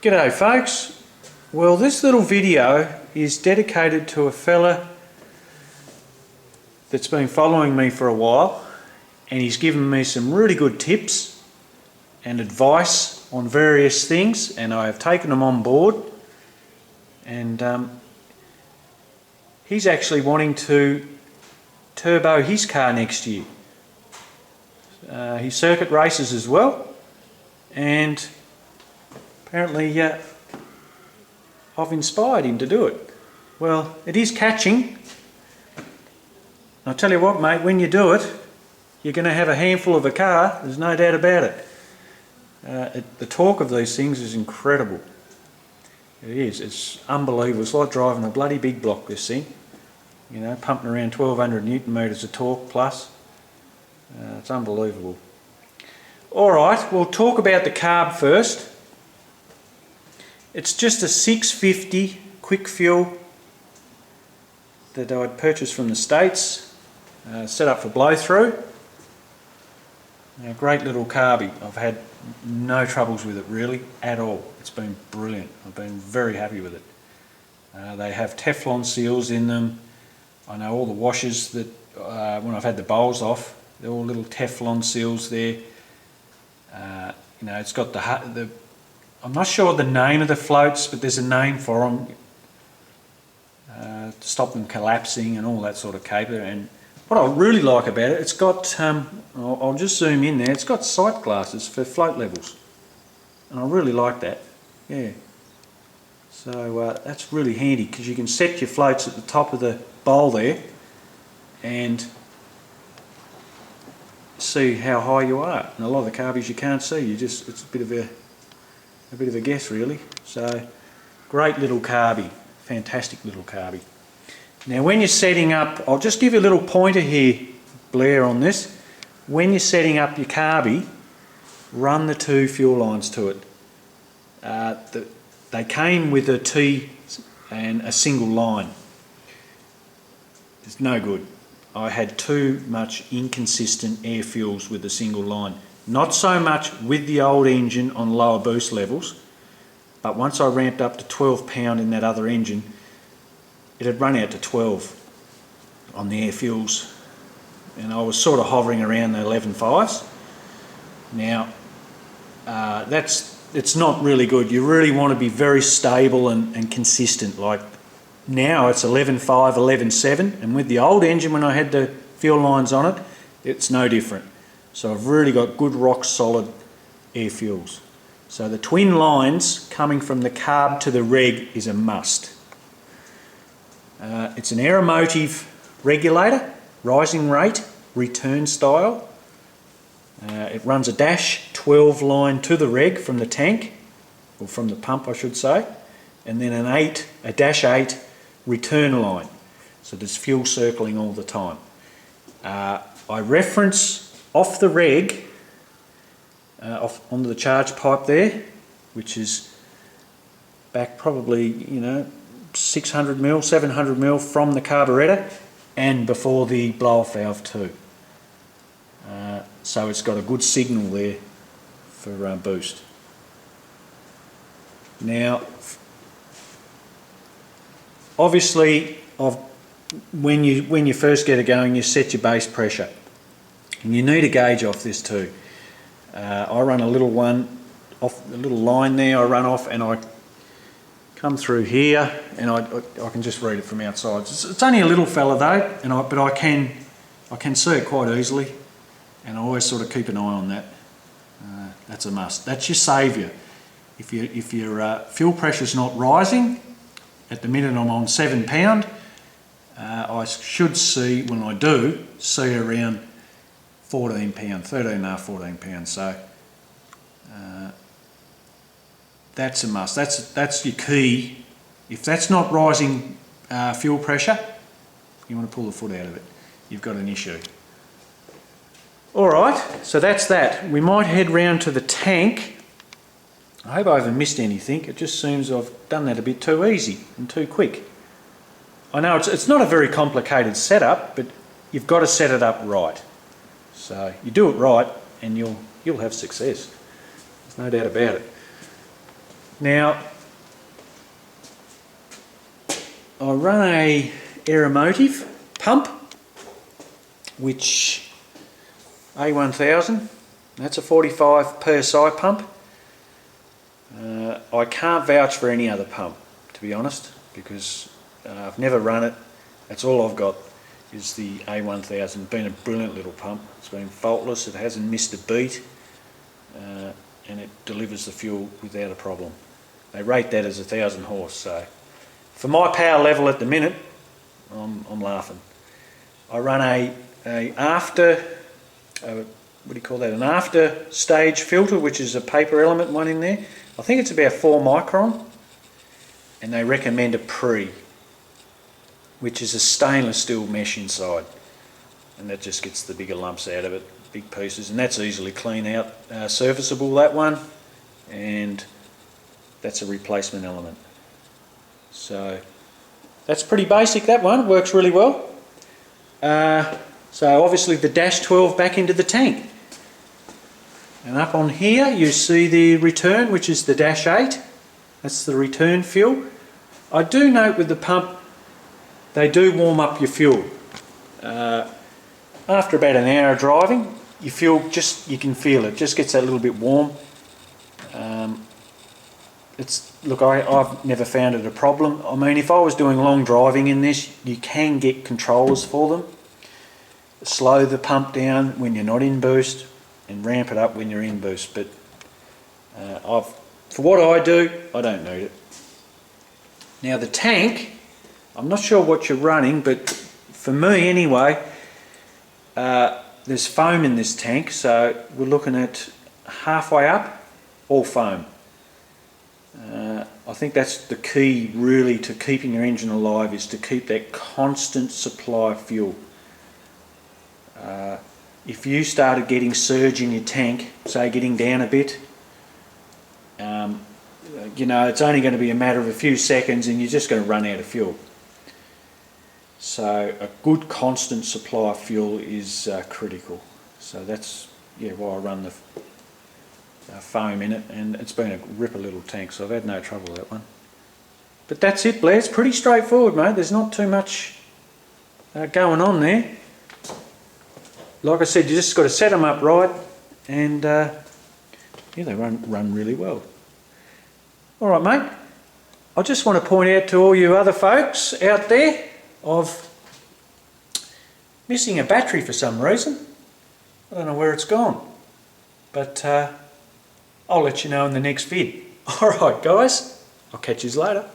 G'day folks. Well, this little video is dedicated to a fella that's been following me for a while, and he's given me some really good tips and advice on various things, and I have taken them on board. And he's actually wanting to turbo his car next year. He circuit races as well, and apparently I've inspired him to do it. Well, it is catching. I'll tell you what, mate, when you do it, you're going to have a handful of a car, there's no doubt about it. The torque of these things is incredible. It is, it's unbelievable. It's like driving a bloody big block, this thing. You know, pumping around 1200 newton meters of torque plus. It's unbelievable. Alright, we'll talk about the carb first. It's just a 650 quick fuel that I'd purchased from the States, set up for blow through. A great little carby. I've had no troubles with it really at all. It's been brilliant. I've been very happy with it. They have Teflon seals in them. I know all the washers that when I've had the bowls off, they're all little Teflon seals there. You know, it's got the I'm not sure the name of the floats, but there's a name for them to stop them collapsing and all that sort of caper. And what I really like about it, it's got, I'll just zoom in there, it's got sight glasses for float levels. And I really like that, yeah. So that's really handy because you can set your floats at the top of the bowl there and see how high you are. And a lot of the carbies you can't see, it's a bit of a guess really. So great little carby, fantastic little carby. Now when you're setting up, I'll just give you a little pointer here, Blair, on this. When you're setting up your carby, run the two fuel lines to it. They came with a T and a single line. It's no good. I had too much inconsistent air fuels with a single line. Not so much with the old engine on lower boost levels, but once I ramped up to 12 pound in that other engine, it had run out to 12 on the air fuels, and I was sort of hovering around the 11.5s. Now, it's not really good. You really want to be very stable and consistent. Like now it's 11.5, 11.7, and with the old engine when I had the fuel lines on it, it's no different. So I've really got good rock solid air fuels. So the twin lines coming from the carb to the reg is a must. It's an Aeromotive regulator, rising rate, return style. It runs a dash 12 line to the reg from the tank, or from the pump I should say, and then a dash 8 return line. So there's fuel circling all the time. I reference off the reg, off onto the charge pipe there, which is back probably, you know, 600 mil, 700 mil from the carburettor and before the blow-off valve too. So it's got a good signal there for boost. Now, obviously, when you first get it going, you set your base pressure. And you need a gauge off this too. I run a little one off, a little line there I run off, and I come through here, and I can just read it from outside. It's only a little fella though, but I can see it quite easily, and I always sort of keep an eye on that. That's a must. That's your saviour. If your fuel pressure's not rising, at the minute I'm on 7 pound, I should see, when I do, see around 14 pound, 13.5, 14 pounds. So that's a must. That's your key. If that's not rising fuel pressure, you want to pull the foot out of it. You've got an issue. Alright, so that's that. We might head round to the tank. I hope I haven't missed anything. It just seems I've done that a bit too easy and too quick. I know it's not a very complicated setup, but you've got to set it up right. So you do it right and you'll have success. There's no doubt about it. Now, I run a Aeromotive Pump, which A1000, that's a 45 PSI pump. I can't vouch for any other pump, to be honest, because I've never run it. That's all I've got is the A1000. Been a brilliant little pump. It's been faultless, it hasn't missed a beat, and it delivers the fuel without a problem. They rate that as 1,000 horse, so for my power level at the minute, I'm laughing. I run an after stage filter, which is a paper element one in there. I think it's about 4 micron, and they recommend a pre, which is a stainless steel mesh inside, and that just gets the bigger lumps out of it, big pieces, and that's easily clean out, serviceable, that one, and that's a replacement element. So that's pretty basic, that one works really well. So obviously the dash 12 back into the tank, and up on here you see the return, which is the dash 8. That's the return fuel. I do note with the pump they do warm up your fuel. After about an hour of driving, your fuel you can feel it just gets that little bit warm. Look, I've never found it a problem. I mean, if I was doing long driving in this, you can get controllers for them. Slow the pump down when you're not in boost and ramp it up when you're in boost, but for what I do, I don't need it. Now the tank, I'm not sure what you're running, but for me anyway, there's foam in this tank, so we're looking at halfway up, all foam. I think that's the key really to keeping your engine alive, is to keep that constant supply of fuel. If you started getting surge in your tank, say getting down a bit, you know, it's only going to be a matter of a few seconds and you're just going to run out of fuel. So a good constant supply of fuel is critical. So that's why I run the foam in it, and it's been a ripper little tank, so I've had no trouble with that one. But that's it, Blair. It's pretty straightforward, mate. There's not too much going on there. Like I said, you just got to set them up right, and they run really well. All right, mate. I just want to point out to all you other folks out there, of missing a battery for some reason. I don't know where it's gone, but I'll let you know in the next vid. All right, guys. I'll catch you later.